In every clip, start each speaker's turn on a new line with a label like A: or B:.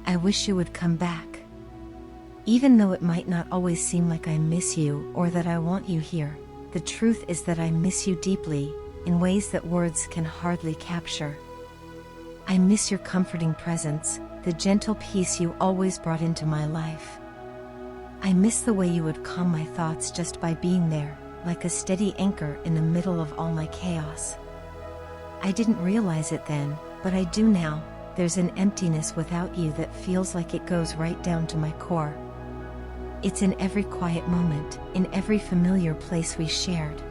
A: I wish you would come back. Even though it might not always seem like I miss you or that I want you here, the truth is that I miss you deeply, in ways that words can hardly capture. I miss your comforting presence, the gentle peace you always brought into my life. I miss the way you would calm my thoughts just by being there, like a steady anchor in the middle of all my chaos. I didn't realize it then, but I do now. There's an emptiness without you that feels like it goes right down to my core. It's in every quiet moment, in every familiar place we shared.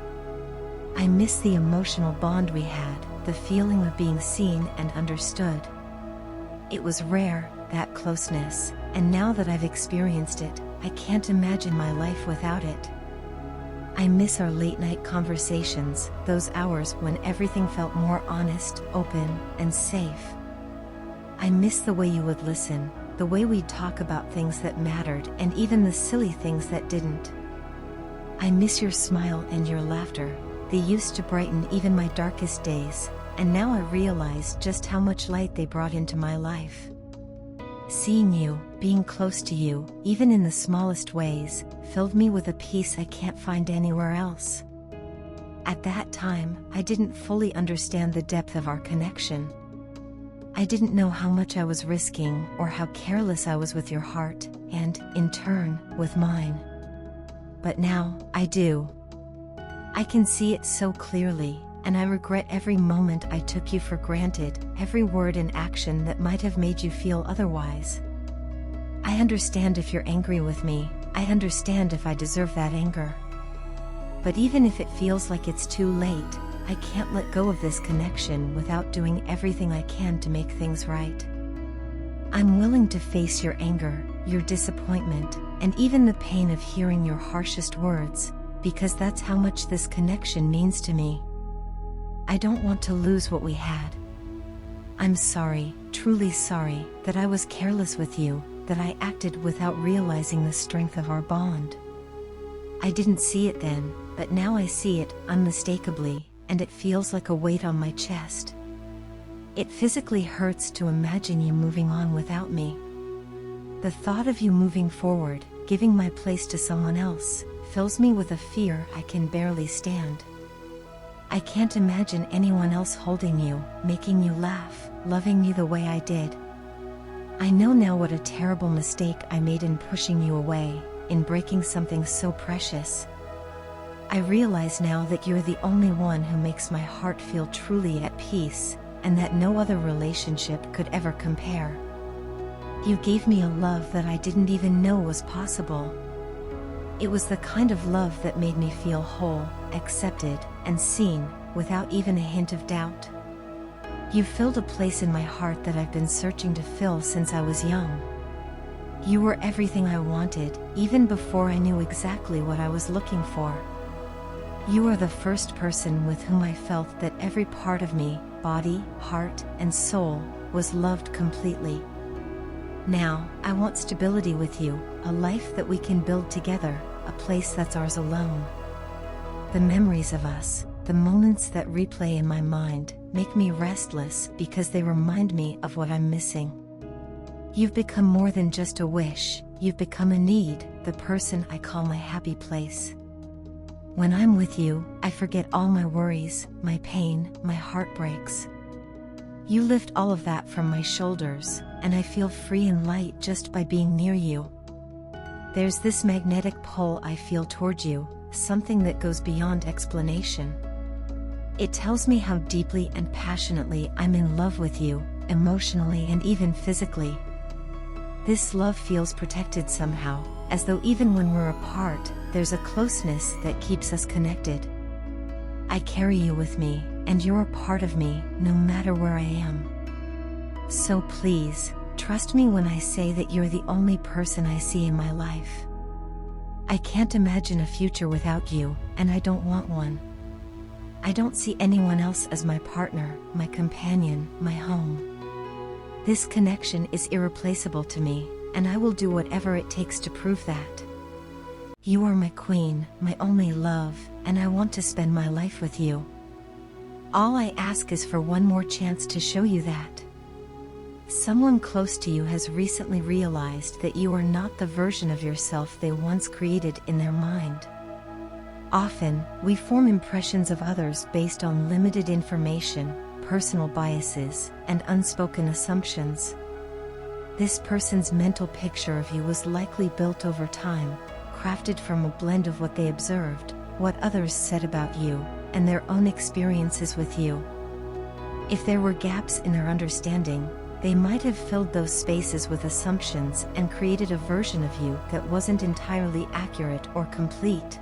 A: I miss the emotional bond we had, the feeling of being seen and understood. It was rare, that closeness, and now that I've experienced it, I can't imagine my life without it. I miss our late-night conversations, those hours when everything felt more honest, open, and safe. I miss the way you would listen, the way we'd talk about things that mattered and even the silly things that didn't. I miss your smile and your laughter. They used to brighten even my darkest days, and now I realize just how much light they brought into my life. Seeing you, being close to you, even in the smallest ways, filled me with a peace I can't find anywhere else. At that time, I didn't fully understand the depth of our connection. I didn't know how much I was risking or how careless I was with your heart, and, in turn, with mine. But now, I do. I can see it so clearly, and I regret every moment I took you for granted, every word and action that might have made you feel otherwise. I understand if you're angry with me, I understand if I deserve that anger. But even if it feels like it's too late, I can't let go of this connection without doing everything I can to make things right. I'm willing to face your anger, your disappointment, and even the pain of hearing your harshest words, because that's how much this connection means to me. I don't want to lose what we had. I'm sorry, truly sorry, that I was careless with you, that I acted without realizing the strength of our bond. I didn't see it then, but now I see it, unmistakably, and it feels like a weight on my chest. It physically hurts to imagine you moving on without me. The thought of you moving forward, giving my place to someone else, fills me with a fear I can barely stand. I can't imagine anyone else holding you, making you laugh, loving you the way I did. I know now what a terrible mistake I made in pushing you away, in breaking something so precious. I realize now that you're the only one who makes my heart feel truly at peace, and that no other relationship could ever compare. You gave me a love that I didn't even know was possible. It was the kind of love that made me feel whole, accepted, and seen, without even a hint of doubt. You filled a place in my heart that I've been searching to fill since I was young. You were everything I wanted, even before I knew exactly what I was looking for. You are the first person with whom I felt that every part of me, body, heart, and soul, was loved completely. Now, I want stability with you, a life that we can build together, a place that's ours alone. The memories of us, the moments that replay in my mind, make me restless because they remind me of what I'm missing. You've become more than just a wish, you've become a need, the person I call my happy place. When I'm with you, I forget all my worries, my pain, my heartbreaks. You lift all of that from my shoulders, and I feel free and light just by being near you. There's this magnetic pull I feel toward you, something that goes beyond explanation. It tells me how deeply and passionately I'm in love with you, emotionally and even physically. This love feels protected somehow, as though even when we're apart, there's a closeness that keeps us connected. I carry you with me, and you're a part of me, no matter where I am. So please, trust me when I say that you're the only person I see in my life. I can't imagine a future without you, and I don't want one. I don't see anyone else as my partner, my companion, my home. This connection is irreplaceable to me, and I will do whatever it takes to prove that. You are my queen, my only love, and I want to spend my life with you. All I ask is for one more chance to show you that. Someone close to you has recently realized that you are not the version of yourself they once created in their mind. Often, we form impressions of others based on limited information, personal biases, and unspoken assumptions. This person's mental picture of you was likely built over time, crafted from a blend of what they observed, what others said about you, and their own experiences with you. If there were gaps in their understanding, they might have filled those spaces with assumptions and created a version of you that wasn't entirely accurate or complete.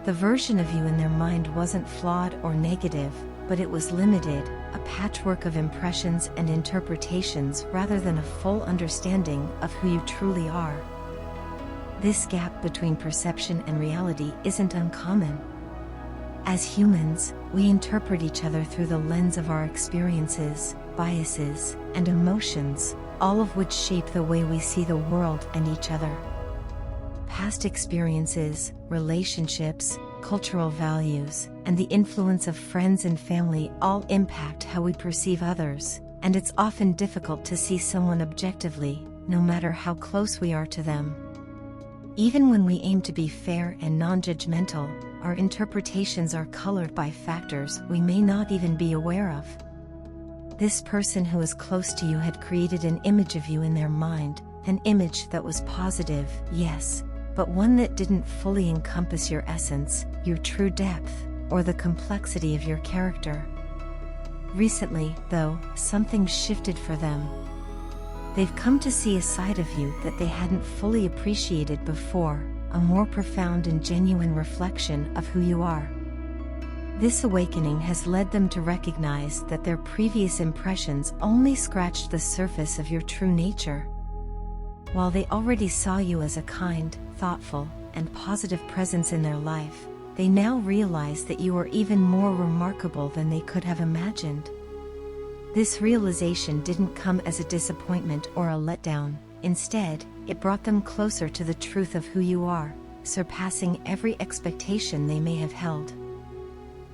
A: The version of you in their mind wasn't flawed or negative, but it was limited, a patchwork of impressions and interpretations rather than a full understanding of who you truly are. This gap between perception and reality isn't uncommon. As humans, we interpret each other through the lens of our experiences, biases, and emotions, all of which shape the way we see the world and each other. Past experiences, relationships, cultural values, and the influence of friends and family all impact how we perceive others, and it's often difficult to see someone objectively, no matter how close we are to them. Even when we aim to be fair and non-judgmental, our interpretations are colored by factors we may not even be aware of. This person who is close to you had created an image of you in their mind, an image that was positive, yes, but one that didn't fully encompass your essence, your true depth, or the complexity of your character. Recently, though, something shifted for them. They've come to see a side of you that they hadn't fully appreciated before, a more profound and genuine reflection of who you are. This awakening has led them to recognize that their previous impressions only scratched the surface of your true nature. While they already saw you as a kind, thoughtful, and positive presence in their life, they now realize that you are even more remarkable than they could have imagined. This realization didn't come as a disappointment or a letdown. Instead, it brought them closer to the truth of who you are, surpassing every expectation they may have held.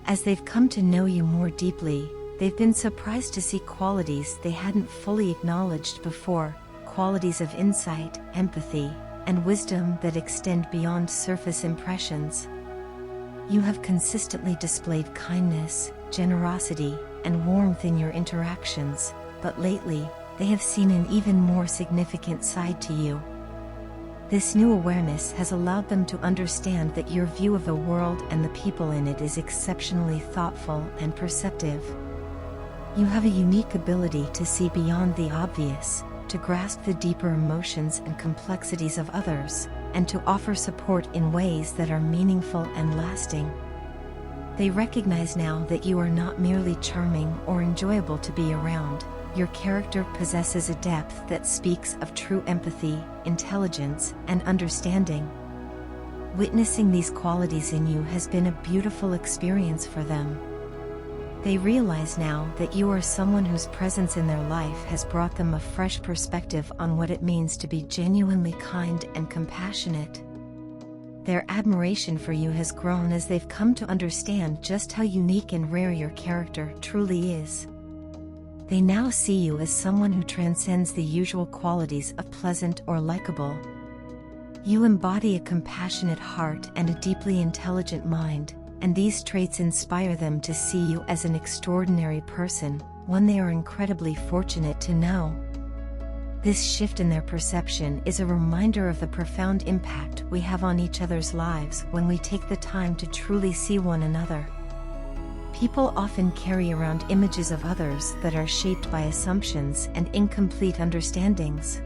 A: As they've come to know you more deeply, they've been surprised to see qualities they hadn't fully acknowledged before, qualities of insight, empathy, and wisdom that extend beyond surface impressions. You have consistently displayed kindness, generosity, and warmth in your interactions, but lately, they have seen an even more significant side to you. This new awareness has allowed them to understand that your view of the world and the people in it is exceptionally thoughtful and perceptive. You have a unique ability to see beyond the obvious, to grasp the deeper emotions and complexities of others, and to offer support in ways that are meaningful and lasting. They recognize now that you are not merely charming or enjoyable to be around. Your character possesses a depth that speaks of true empathy, intelligence, and understanding. Witnessing these qualities in you has been a beautiful experience for them. They realize now that you are someone whose presence in their life has brought them a fresh perspective on what it means to be genuinely kind and compassionate. Their admiration for you has grown as they've come to understand just how unique and rare your character truly is. They now see you as someone who transcends the usual qualities of pleasant or likable. You embody a compassionate heart and a deeply intelligent mind, and these traits inspire them to see you as an extraordinary person, one they are incredibly fortunate to know. This shift in their perception is a reminder of the profound impact we have on each other's lives when we take the time to truly see one another. People often carry around images of others that are shaped by assumptions and incomplete understandings.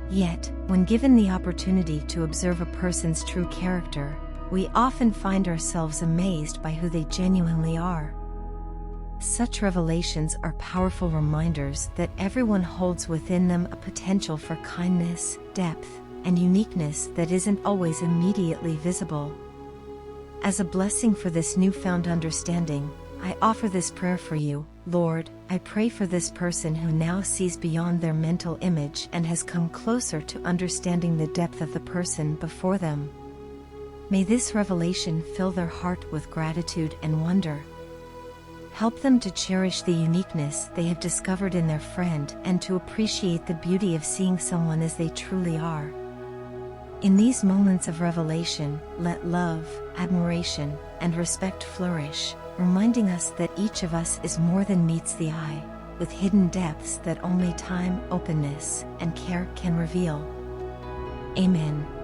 A: Yet, when given the opportunity to observe a person's true character, we often find ourselves amazed by who they genuinely are. Such revelations are powerful reminders that everyone holds within them a potential for kindness, depth, and uniqueness that isn't always immediately visible. As a blessing for this newfound understanding, I offer this prayer for you. Lord, I pray for this person who now sees beyond their mental image and has come closer to understanding the depth of the person before them. May this revelation fill their heart with gratitude and wonder. Help them to cherish the uniqueness they have discovered in their friend and to appreciate the beauty of seeing someone as they truly are. In these moments of revelation, let love, admiration, and respect flourish, reminding us that each of us is more than meets the eye, with hidden depths that only time, openness, and care can reveal. Amen.